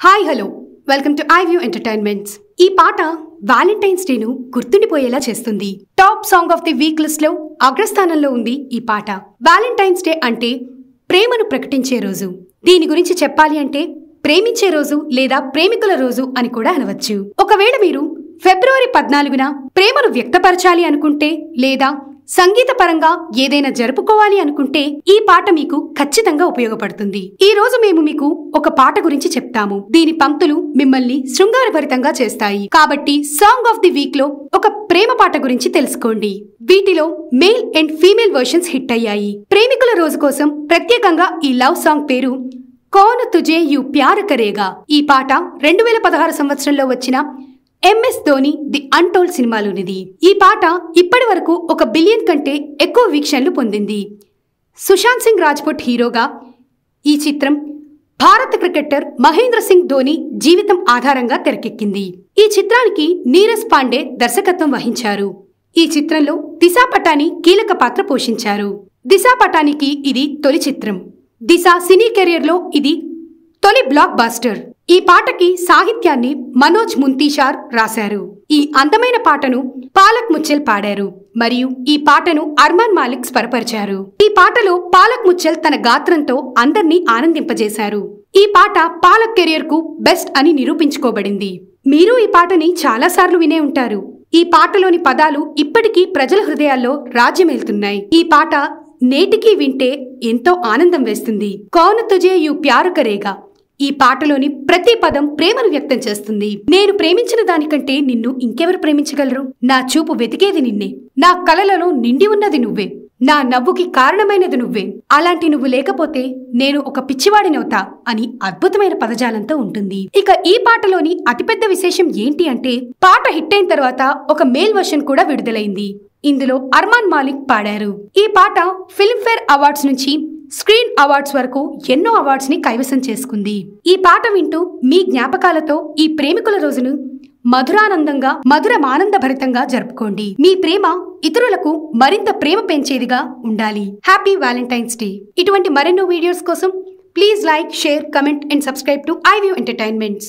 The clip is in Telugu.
Hi hello welcome to iView entertainments. ఈ పాట వాలంటైన్స్ డేను గుర్తుండిపోయేలా చేస్తుంది. Top song of the week list లో అగ్రస్థానంలో ఉంది ఈ పాట. వాలంటైన్స్ డే అంటే ప్రేమను ప్రకటించే రోజు. దీని గురించి చెప్పాలి అంటే ప్రేమించే రోజు లేదా ప్రేమికుల రోజు అని కూడా అనవచ్చు. ఒకవేళ మీరు ఫిబ్రవరి 14న ప్రేమను వ్యక్తపరచాలి అనుకుంటే లేదా సంగీత పరంగా ఏదైనా జరుపుకోవాలి అనుకుంటే ఈ పాట మీకు ఖచ్చితంగా ఉపయోగపడుతుంది. ఈ రోజు మేము మీకు ఒక పాట గురించి చెప్తాము. దీని పంక్తులు మిమ్మల్ని శృంగారభరితంగా చేస్తాయి. కాబట్టి సాంగ్ ఆఫ్ ది వీక్ లో ఒక ప్రేమ పాట గురించి తెలుసుకోండి. వీటిలో male and female versions hit అయ్యాయి. ప్రేమికుల రోజు కోసం ప్రత్యేకంగా ఈ లవ్ సాంగ్ పేరు కౌన్ తుజే యు ప్యార్ కరేగా. ఈ పాట 2016 సంవత్సరంలో వచ్చిన MS ధోని ది అన్టోల్డ్ సినిమాలోనిది. ఈ పాట ఇప్పటి వరకు 1 బిలియన్ కంటే ఎక్కువ వీక్షణలు పొందింది. సుశాంత్ సింగ్ రాజ్పుట్ హీరోగా ఈ చిత్రం భారత క్రికెటర్ మహేంద్ర సింగ్ ధోని జీవితం ఆధారంగా తెరకెక్కింది. ఈ చిత్రానికి నీరజ్ పాండే దర్శకత్వం వహించారు. ఈ చిత్రంలో దిశా పటాని కీలక పాత్ర పోషించారు. దిశా పటానికి ఇది తొలి చిత్రం. దిశా సినీ కెరియర్ లో ఇది తొలి బ్లాక్ బాస్టర్. ఈ పాటకి సాహిత్యాన్ని మనోజ్ ముంతీషార్ రాశారు. ఈ అందమైన పాటను పాలక్ ముచ్చెల్ పాడారు మరియు ఈ పాటను అర్మాన్ మాలిక్ స్వరపరిచారు. ఈ పాటలో పాలక్ ముచ్చెల్ తన గాత్రంతో అందర్నీ ఆనందింపజేశారు. ఈ పాట పాలక్ కెరియర్ కు బెస్ట్ అని నిరూపించుకోబడింది. మీరు ఈ పాటని చాలా సార్లు వినే ఉంటారు. ఈ పాటలోని పదాలు ఇప్పటికీ ప్రజల హృదయాల్లో రాజ్యమేలుతున్నాయి. ఈ పాట నేటికి వింటే ఎంతో ఆనందం వేస్తుంది. కౌన్ తుజే యు ప్యార్ కరేగా ఈ పాటలోని ప్రతి పదం ప్రేమను వ్యక్తం చేస్తుంది. నేను ప్రేమించిన దానికంటే నిన్ను ఇంకెవరు ప్రేమించగలరు? నా చూపు వెతికేది నిన్నే, నా కలలలో నిండి ఉన్నది నువ్వే, నా నవ్వుకి కారణమైనది నువ్వే, అలాంటి నువ్వు లేకపోతే నేను ఒక పిచ్చివాడినవుతా అని అద్భుతమైన పదజాలంతో ఉంటుంది. ఇక ఈ పాటలోని అతిపెద్ద విశేషం ఏంటి అంటే పాట హిట్ అయిన తర్వాత ఒక మేల్ వర్షన్ కూడా విడుదలైంది. ఇందులో అర్మాన్ మాలిక్ పాడారు. ఈ పాట ఫిల్మ్ఫేర్ అవార్డ్స్ నుంచి స్క్రీన్ అవార్డ్స్ వరకు ఎన్నో అవార్డ్స్ ని కైవసం చేసుకుంది. ఈ పాట వింటూ మీ జ్ఞాపకాలతో ఈ ప్రేమికుల రోజును మధురమానందభరితంగా జరుపుకోండి. మీ ప్రేమ ఇతరులకు మరింత ప్రేమ పెంచేదిగా ఉండాలి. Happy Valentine's day. ఇటువంటి మరెన్నో వీడియోస్ కోసం please like, share, comment and subscribe to iView entertainments.